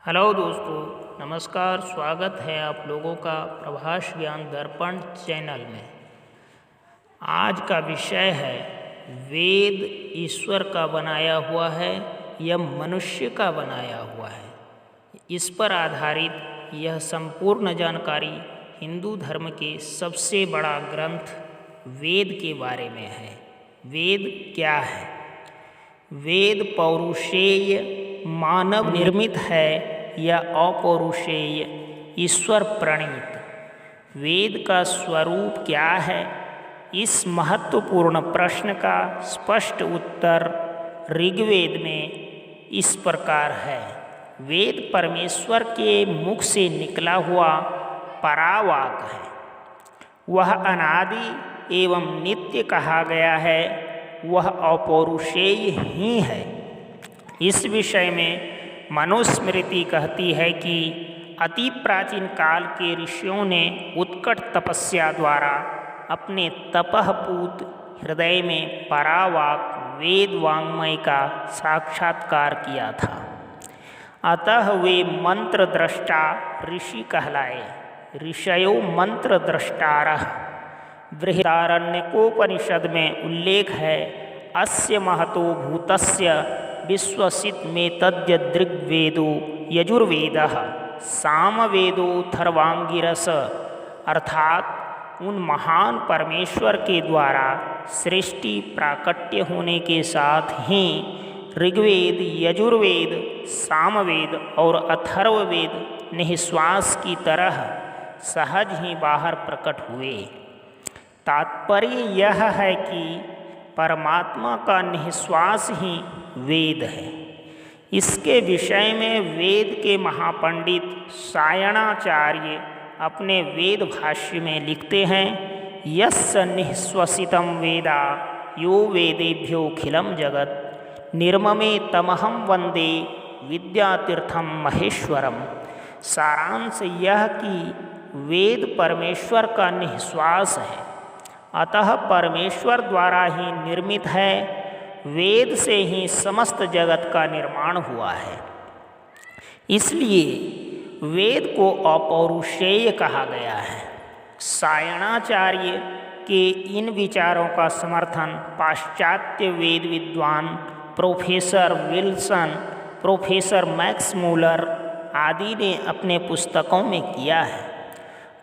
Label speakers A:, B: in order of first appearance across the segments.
A: Hello दोस्तों, नमस्कार। स्वागत है आप लोगों का प्रभास ज्ञान दर्पण चैनल में। आज का विषय है वेद ईश्वर का बनाया हुआ है या मनुष्य का बनाया हुआ है। इस पर आधारित यह संपूर्ण जानकारी हिंदू धर्म के सबसे बड़ा ग्रंथ वेद के बारे में है। वेद क्या है? वेद पौरुषेय मानव निर्मित है या अपौरुषेय ईश्वर प्रणीत? वेद का स्वरूप क्या है? इस महत्वपूर्ण प्रश्न का स्पष्ट उत्तर ऋग्वेद में इस प्रकार है। वेद परमेश्वर के मुख से निकला हुआ परावाक है। वह अनादि एवं नित्य कहा गया है। वह अपौरुषेय ही है। इस विषय में मनुस्मृति कहती है कि अति प्राचीन काल के ऋषियों ने उत्कट तपस्या द्वारा अपने तपःपूत हृदय में परावाक वेद वाङ्मय का साक्षात्कार किया था। अतः वे मंत्र दृष्टा ऋषि कहलाए। ऋषयो मंत्र दृष्टारः। बृहदारण्यकोपनिषद में उल्लेख है, अस्य महतो भूतस्य विश्वसित में तद्य दृग्वेदो यजुर्वेदः सामवेदोऽथर्वाङ्गिरस। अर्थात उन महान परमेश्वर के द्वारा सृष्टि प्राकट्य होने के साथ ही ऋग्वेद, यजुर्वेद, सामवेद और अथर्ववेद निःश्वास की तरह सहज ही बाहर प्रकट हुए। तात्पर्य यह है कि परमात्मा का निःश्वास ही वेद है। इसके विषय में वेद के महापंडित सायणाचार्य अपने वेद भाष्य में लिखते हैं, यस्य निःश्वसितं वेदा यो वेदेभ्योऽखिलं जगत् निर्ममे तमहं वंदे विद्यातीर्थम महेश्वरम। सारांश यह कि वेद परमेश्वर का निःश्वास है, अतः परमेश्वर द्वारा ही निर्मित है। वेद से ही समस्त जगत का निर्माण हुआ है। इसलिए वेद को अपौरुषेय कहा गया है। सायणाचार्य के इन विचारों का समर्थन पाश्चात्य वेद विद्वान professor Wilson, professor Max Muller आदि ने अपने पुस्तकों में किया है।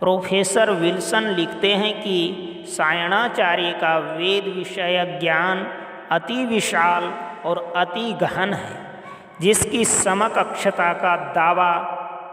A: प्रोफेसर विल्सन लिखते हैं कि सायणाचार्य का वेद विषय ज्ञान अति विशाल और अति गहन है, जिसकी समकक्षता का दावा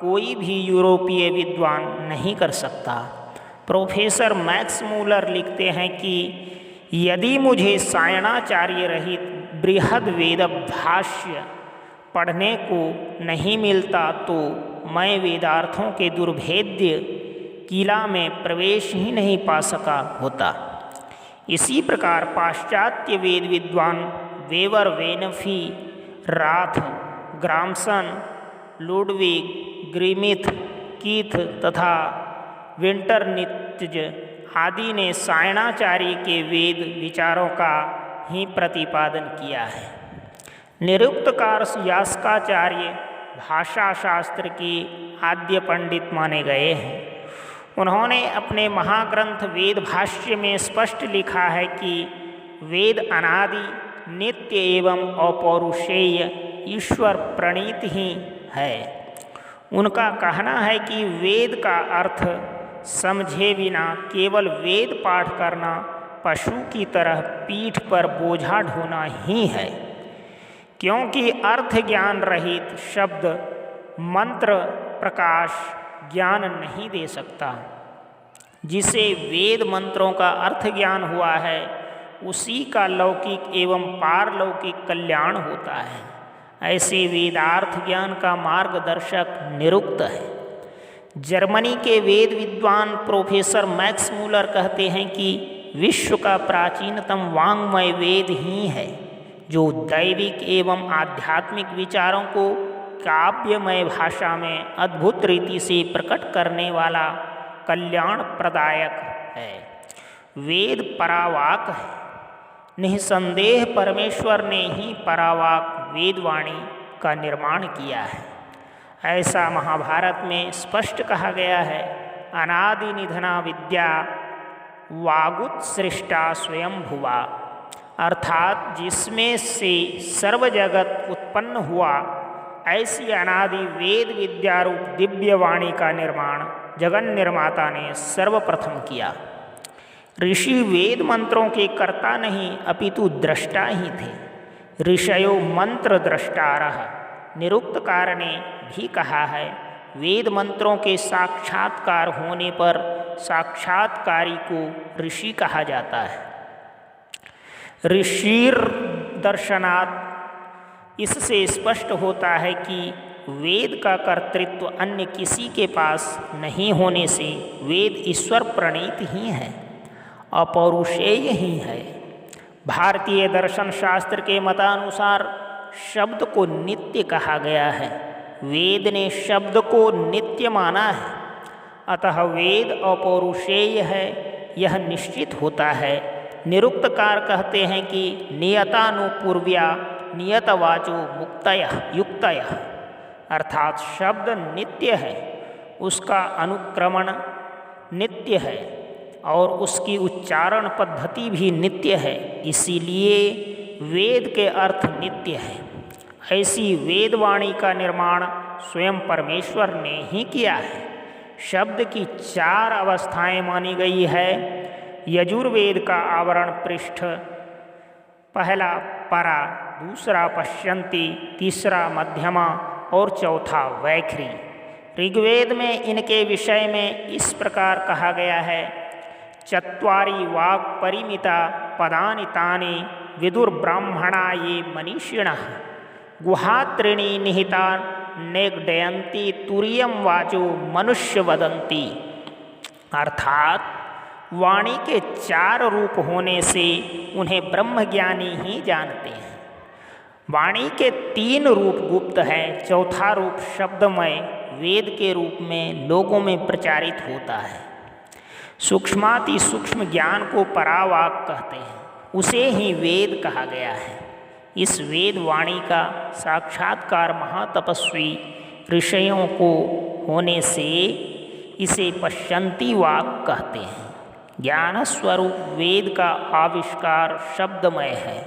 A: कोई भी यूरोपीय विद्वान नहीं कर सकता। प्रोफेसर मैक्स मूलर लिखते हैं कि यदि मुझे सायणाचार्य रहित बृहद वेद भाष्य पढ़ने को नहीं मिलता तो मैं वेदार्थों के दुर्भेद्य किला में प्रवेश ही नहीं पा सका होता। इसी प्रकार पाश्चात्य वेद विद्वान वेवर, वेनफी, राथ, ग्रामसन, लुडविग, ग्रिमिथ, कीथ तथा विंटरनित्ज आदि ने सायणाचार्य के वेद विचारों का ही प्रतिपादन किया है। निरुक्तकार यास्काचार्य भाषा शास्त्र की आद्य पंडित माने गए हैं। उन्होंने अपने महाग्रंथ वेद भाष्य में स्पष्ट लिखा है कि वेद अनादि, नित्य एवं अपौरुषेय ईश्वर प्रणीत ही है। उनका कहना है कि वेद का अर्थ समझे बिना केवल वेद पाठ करना पशु की तरह पीठ पर बोझा ढोना ही है, क्योंकि अर्थ ज्ञान रहित शब्द मंत्र प्रकाश ज्ञान नहीं दे सकता। जिसे वेद मंत्रों का अर्थ ज्ञान हुआ है, उसी का लौकिक एवं पारलौकिक कल्याण होता है। ऐसे वेदार्थ ज्ञान का मार्गदर्शक निरुक्त है। जर्मनी के वेद विद्वान प्रोफेसर मैक्स मूलर कहते हैं कि विश्व का प्राचीनतम वाङ्मय वेद ही है, जो दैविक एवं आध्यात्मिक विचारों को काव्यमय भाषा में अद्भुत रीति से प्रकट करने वाला कल्याण प्रदायक है। वेद परावाक है। निसंदेह परमेश्वर ने ही परावाक वेदवाणी का निर्माण किया है। ऐसा महाभारत में स्पष्ट कहा गया है। अनादि निधना विद्या वागुत्सृष्टा स्वयं भुवा, अर्थात जिसमें से सर्व जगत उत्पन्न हुआ, ऐसी अनादि वेद विद्या रूप दिव्य वाणी का निर्माण जगन निर्माता ने सर्वप्रथम किया। ऋषि वेद मंत्रों के कर्ता नहीं अपितु दृष्टा ही थे। ऋषयो मंत्र द्रष्टारः, निरुक्तकार ने भी कहा है, वेद मंत्रों के साक्षात्कार होने पर साक्षात्कारी को ऋषि कहा जाता है। ऋषिर दर्शनात्, इससे स्पष्ट होता है कि वेद का कर्तृत्व अन्य किसी के पास नहीं होने से वेद ईश्वर प्रणीत ही है, अपौरुषेय ही है। भारतीय दर्शन शास्त्र के मतानुसार शब्द को नित्य कहा गया है। वेद ने शब्द को नित्य माना है, अतः वेद अपौरुषेय है, यह निश्चित होता है। निरुक्तकार कहते हैं कि नियतानुपूर्व्या नियतवाचो मुक्तयः युक्तयः, अर्थात शब्द नित्य है, उसका अनुक्रमण नित्य है और उसकी उच्चारण पद्धति भी नित्य है, इसीलिए वेद के अर्थ नित्य है। ऐसी वेदवाणी का निर्माण स्वयं परमेश्वर ने ही किया है। शब्द की 4 अवस्थाएं मानी गई है। यजुर्वेद का आवरण पृष्ठ, पहला परा, दूसरा पश्यन्ति, तीसरा मध्यमा और चौथा वैखरी। ऋग्वेद में इनके विषय में इस प्रकार कहा गया है, चत्वारि वाक् परिमिता पदानि तानि विदुर्ब्राह्मणा ये मनीषिणः गुहात्रिणी निहिता नेगडयन्ति तुरीयं वाचो मनुष्य वदन्ति, अर्थात वाणी के 4 रूप होने से उन्हें ब्रह्मज्ञानी ही जानते हैं। वाणी के 3 रूप गुप्त हैं, चौथा रूप शब्दमय वेद के रूप में लोगों में प्रचारित होता है। सूक्ष्माति सूक्ष्म ज्ञान को परावाक कहते हैं, उसे ही वेद कहा गया है। इस वेद वाणी का साक्षात्कार महातपस्वी ऋषियों को होने से इसे पश्यन्ति वाक कहते हैं। ज्ञान स्वरूप वेद का आविष्कार शब्दमय है।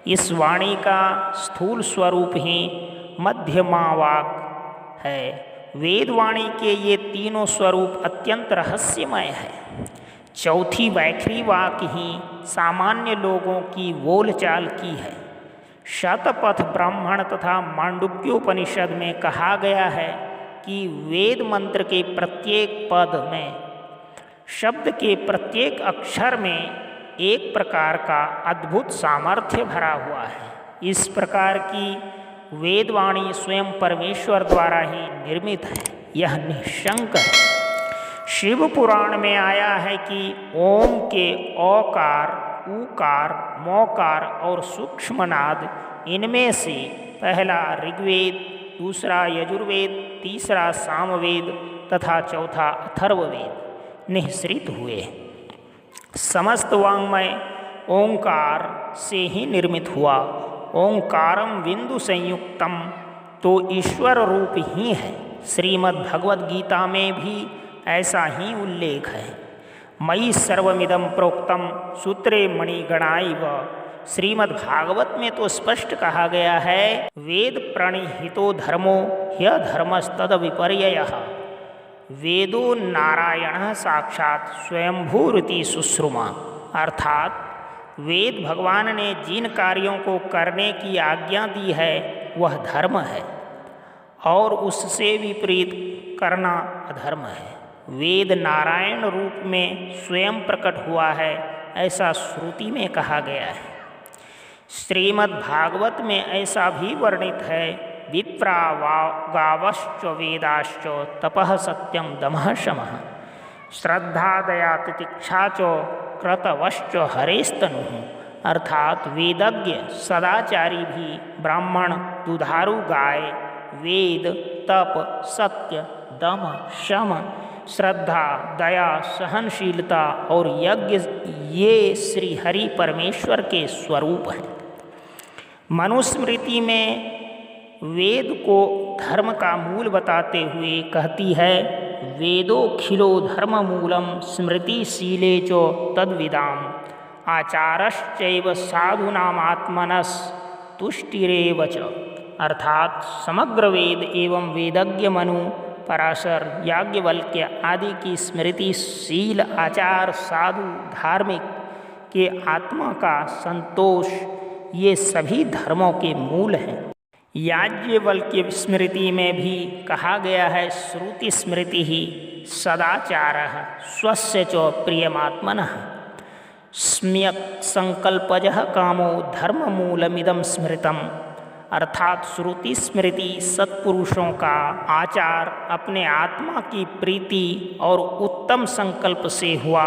A: इस वाणी का स्थूल स्वरूप ही मध्यमा वाक है। वेदवाणी के ये तीनों स्वरूप अत्यंत रहस्यमय है। चौथी वैखरी वाक ही सामान्य लोगों की बोलचाल की है। शतपथ ब्राह्मण तथा मांडुक्योपनिषद में कहा गया है कि वेद मंत्र के प्रत्येक पद में, शब्द के प्रत्येक अक्षर में एक प्रकार का अद्भुत सामर्थ्य भरा हुआ है। इस प्रकार की वेदवाणी स्वयं परमेश्वर द्वारा ही निर्मित है, यह निःशंक है। शिव पुराण में आया है कि ओम के औकार, ऊकार, मौकार और सूक्ष्मनाद, इनमें से पहला ऋग्वेद, दूसरा यजुर्वेद, तीसरा सामवेद तथा चौथा अथर्ववेद निःसृत हुए। समस्त वाङ्मय ओंकार से ही निर्मित हुआ। ओंकारम बिंदु संयुक्तम तो ईश्वर रूप ही है। श्रीमद् भगवद गीता में भी ऐसा ही उल्लेख है। मयि सर्वमिदं प्रोक्तम सूत्रे मणिगणाइव। श्रीमद् भागवत में तो स्पष्ट कहा गया है, वेद प्रणिहितो धर्मो ह्यधर्मस्तद विपर्ययः। वेदो नारायण साक्षात स्वयंभूरिति सुश्रुमा, अर्थात वेद भगवान ने जिन कार्यों को करने की आज्ञा दी है वह धर्म है और उससे विपरीत करना अधर्म है। वेद नारायण रूप में स्वयं प्रकट हुआ है, ऐसा श्रुति में कहा गया है। श्रीमद् भागवत में ऐसा भी वर्णित है, विप्रा गावश्च वेदाश्च तपः सत्यम दमः शमः श्रद्धा दया तितिक्षा च क्रतवश्च हरेस्तनुः, अर्थात वेदज्ञ सदाचारी भी ब्राह्मण, दुधारू गाय, वेद, तप, सत्य, दम, शम, श्रद्धा, दया, सहनशीलता और यज्ञ ये श्री हरि परमेश्वर के स्वरूप हैं। मनुस्मृति में वेद को धर्म का मूल बताते हुए कहती है, वेदोखिलो धर्म मूलम स्मृतिशीले चो तद्विदाम आचारश्चैव साधूनामात्मनस तुष्टिरेव च। अर्थात समग्र वेद एवं वेदज्ञ मनु, पराशर, याज्ञवल्क्य आदि की स्मृतिशील आचार, साधु, धार्मिक के आत्मा का संतोष, ये सभी धर्मों के मूल हैं। याज्ञवल्क्य स्मृति में भी कहा गया है, श्रुति स्मृति ही सदाचारः स्वस्य च प्रियमात्मनः सम्यक् संकल्पजः कामो धर्ममूलमिदं स्मृतम्। अर्थात श्रुति स्मृति सत्पुरुषों का आचार अपने आत्मा की प्रीति और उत्तम संकल्प से हुआ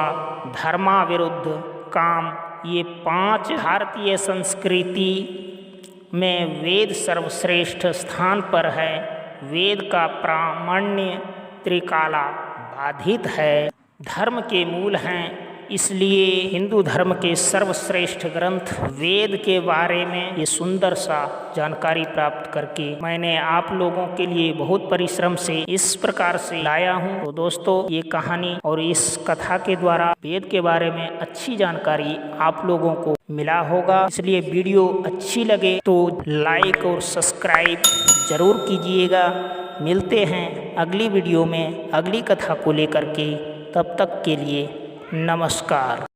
A: धर्माविरुद्ध काम, ये 5 भारतीय संस्कृति में वेद सर्वश्रेष्ठ स्थान पर है। वेद का प्रामाण्य त्रिकाला बाधित है, धर्म के मूल हैं। इसलिए हिंदू धर्म के सर्वश्रेष्ठ ग्रंथ वेद के बारे में ये सुंदर सा जानकारी प्राप्त करके मैंने आप लोगों के लिए बहुत परिश्रम से इस प्रकार से लाया हूँ। तो दोस्तों, ये कहानी और इस कथा के द्वारा वेद के बारे में अच्छी जानकारी आप लोगों को मिला होगा। इसलिए वीडियो अच्छी लगे तो लाइक और सब्सक्राइब जरूर कीजिएगा। मिलते हैं अगली वीडियो में अगली कथा को लेकर के। तब तक के लिए नमस्कार।